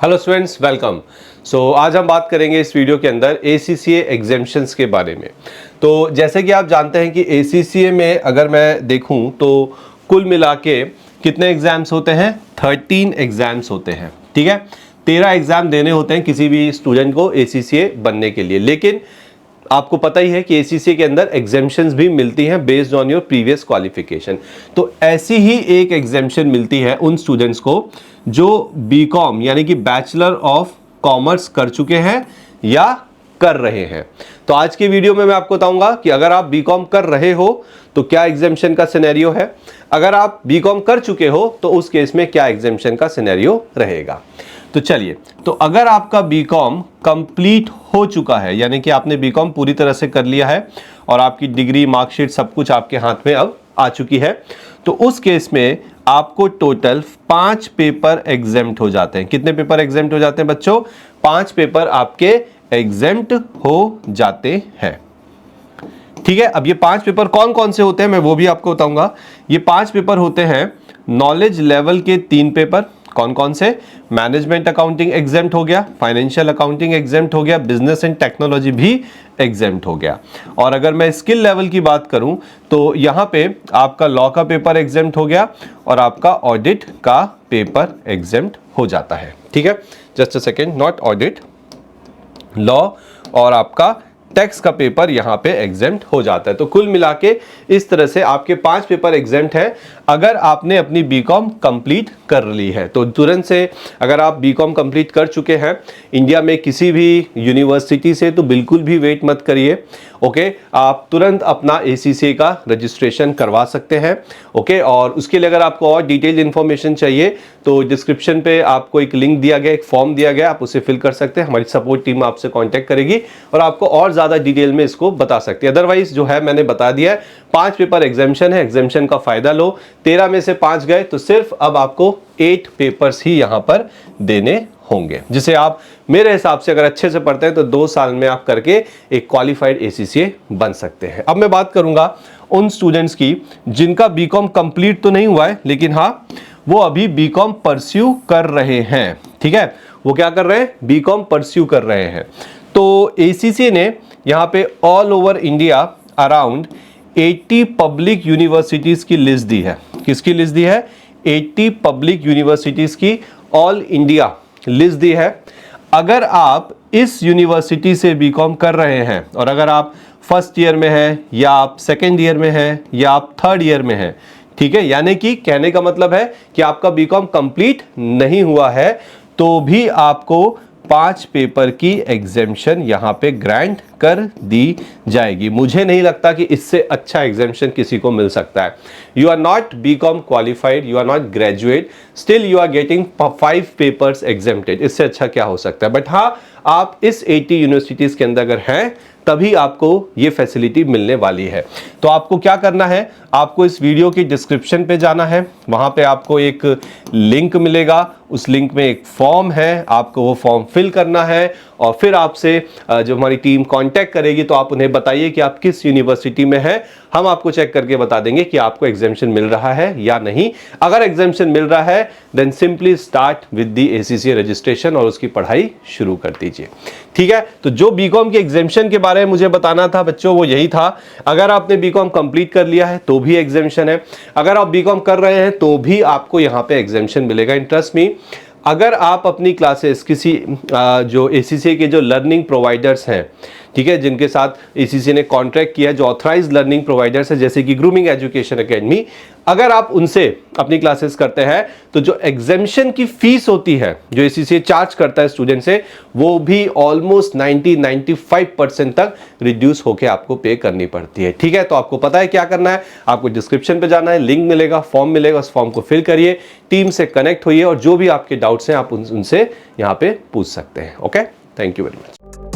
Hello students, welcome. आज हम बात करेंगे इस वीडियो के अंदर ACCA एग्जाम्शंस के बारे में। तो जैसे कि आप जानते हैं कि ACCA में अगर मैं देखूं तो कुल मिला के कितने एग्जाम्स होते हैं? 13 एग्जाम्स होते हैं। ठीक है, 13 एग्जाम देने होते हैं किसी भी स्टूडेंट को ACCA बनने के लिए। लेकिन आपको पता ही है कि ACCA के अंदर एग्जाम्शंस भी मिलती हैं based on your previous qualification. तो ऐसी ही एक एग्जाम्शन मिलती है उन स्टूडेंट्स को जो BCom यानी कि बैचलर ऑफ कॉमर्स कर चुके हैं या कर रहे हैं। तो आज की वीडियो में मैं आपको बताऊंगा कि अगर आप BCom कर रहे हो तो क्या एग्जाम्शन का सिनेरियो है, अगर आप BCom कर चुके हो तो उस केस में क्या एग्जाम्शन का सिनेरियो रहेगा। तो चलिए, तो अगर आपका BCom कंप्लीट हो चुका है यानी कि आपने BCom पूरी तरह से कर लिया है और आपकी डिग्री, मार्कशीट सब कुछ आपके हाथ में अब आ चुकी है, तो उस केस में आपको टोटल 5 पेपर एग्जेम्प्ट हो जाते हैं। कितने पेपर एग्जेम्प्ट हो जाते हैं बच्चों? 5 पेपर आपके एग्जेम्प्ट हो जाते हैं। ठीक है, अब ये 5 पेपर कौन कौन से होते हैं मैं वो भी आपको बताऊंगा। ये 5 पेपर होते हैं नॉलेज लेवल के 3 पेपर। कौन कौन से? मैनेजमेंट अकाउंटिंग एग्जेम्प्ट हो गया, फाइनेंशियल अकाउंटिंग एग्जेम्प्ट हो गया, बिजनेस एंड टेक्नोलॉजी भी एग्जेम्प्ट हो गया। और अगर मैं स्किल लेवल की बात करूं तो यहां पे आपका लॉ का पेपर एग्जेम्प्ट हो गया और आपका ऑडिट का पेपर एग्जेम्प्ट हो जाता है। ठीक है, just a second, not audit, law और आपका टैक्स का पेपर यहां पे एग्जेम्प्ट हो जाता है। तो कुल मिला के इस तरह से आपके 5 पेपर एग्जेम्प्ट हैं अगर आपने अपनी BCom कंप्लीट कर ली है। तो तुरंत से अगर आप BCom कंप्लीट कर चुके हैं इंडिया में किसी भी यूनिवर्सिटी से, तो बिल्कुल भी वेट मत करिए। ओके, आप तुरंत अपना ACCA का रजिस्ट्रेशन करवा सकते हैं। ओके, और उसके लिए अगर आपको और डिटेल इंफॉर्मेशन चाहिए तो डिस्क्रिप्शन पे आपको एक लिंक दिया गया, एक फॉर्म दिया गया, आप उसे फिल कर सकते हैं। हमारी सपोर्ट टीम आपसे कांटेक्ट करेगी और आपको और ज्यादा डिटेल में इसको बता सकती है। अदरवाइज जो है मैंने बता दिया है, 5 पेपर एग्जाम्शन है, एग्जाम्शन का फायदा लो। 13 में से 5 गए तो सिर्फ अब आपको 8 पेपर्स ही यहां पर देने होंगे, जिसे आप मेरे हिसाब से अगर अच्छे से पढ़ते हैं तो 2 साल में आप करके एक क्वालिफाइड ACCA बन सकते हैं। अब मैं बात करूंगा उन स्टूडेंट्स की जिनका BCom कंप्लीट तो नहीं हुआ है लेकिन हाँ वो अभी BCom परस्यू कर रहे हैं। ठीक है, वो क्या कर रहे हैं? BCom परस्यू कर रहे हैं। तो ACCA ने यहां पे all over India around 80 public universities की लिस्ट दी है। किसकी लिस्ट दी है? 80 पब्लिक यूनिवर्सिटीज की ऑल इंडिया लिस्ट दी है। अगर आप इस यूनिवर्सिटी से BCom कर रहे हैं और अगर आप फर्स्ट ईयर में हैं या आप सेकेंड ईयर में हैं या आप थर्ड ईयर में हैं, ठीक है, यानी कि कहने का मतलब है कि आपका BCom कंप्लीट नहीं हुआ है तो भी आपको 5 पेपर की एग्जेम्पशन यहां पे ग्रांट कर दी जाएगी। मुझे नहीं लगता कि इससे अच्छा एग्जेम्पशन किसी को मिल सकता है। You are not BCom qualified, you are not graduate, still you are getting 5 papers exempted. इससे अच्छा क्या हो सकता है? बट हाँ, आप इस 80 यूनिवर्सिटीज के अंदर अगर हैं तभी आपको ये फैसिलिटी मिलने वाली है। तो आपको क्या करना है? आपको इस वीडियो की डिस्क्रिप्शन पे जाना है, वहां पे आपको एक लिंक मिलेगा, उस लिंक में एक फॉर्म है, आपको वो फॉर्म फिल करना है और फिर आपसे जो हमारी टीम कांटेक्ट करेगी तो आप उन्हें बताइए कि आप किस यूनिवर्सिटी में हैं। हम आपको चेक करके बता देंगे कि आपको एग्जाम्शन मिल रहा है या नहीं। अगर एग्जाम्शन मिल रहा है then simply start with the ACCA registration और उसकी पढ़ाई शुरू कर दीजिए। ठीक है, तो जो BCom के एग्जाम्शन के बारे में मुझे बताना था बच्चों वो यही था। अगर आपने BCom कंप्लीट कर लिया है तो भी एग्जाम्शन है, अगर आप BCom कर रहे हैं तो भी आपको यहां पे एग्जाम्शन मिलेगा। इंटरेस्ट मी, अगर आप अपनी क्लासेस किसी जो ACCA के जो लर्निंग प्रोवाइडर्स हैं, ठीक है, जिनके साथ ACCA ने कॉन्ट्रैक्ट किया है, जो ऑथराइज्ड लर्निंग प्रोवाइडर्स है जैसे कि ग्रूमिंग एजुकेशन एकेडमी, अगर आप उनसे अपनी क्लासेस करते हैं तो जो एग्जाम्शन की फीस होती है जो ACCA चार्ज करता है स्टूडेंट से, वो भी ऑलमोस्ट 90-95% तक रिड्यूस होकर आपको पे करनी पड़ती है। ठीक है, तो आपको पता है क्या करना है, आपको डिस्क्रिप्शन पे जाना है, लिंक मिलेगा, फॉर्म मिलेगा, उस फॉर्म को फिल करिए, टीम से कनेक्ट होइए और जो भी आपके डाउट्स हैं आप उनसे यहाँ पे पूछ सकते हैं। Okay, thank you very much.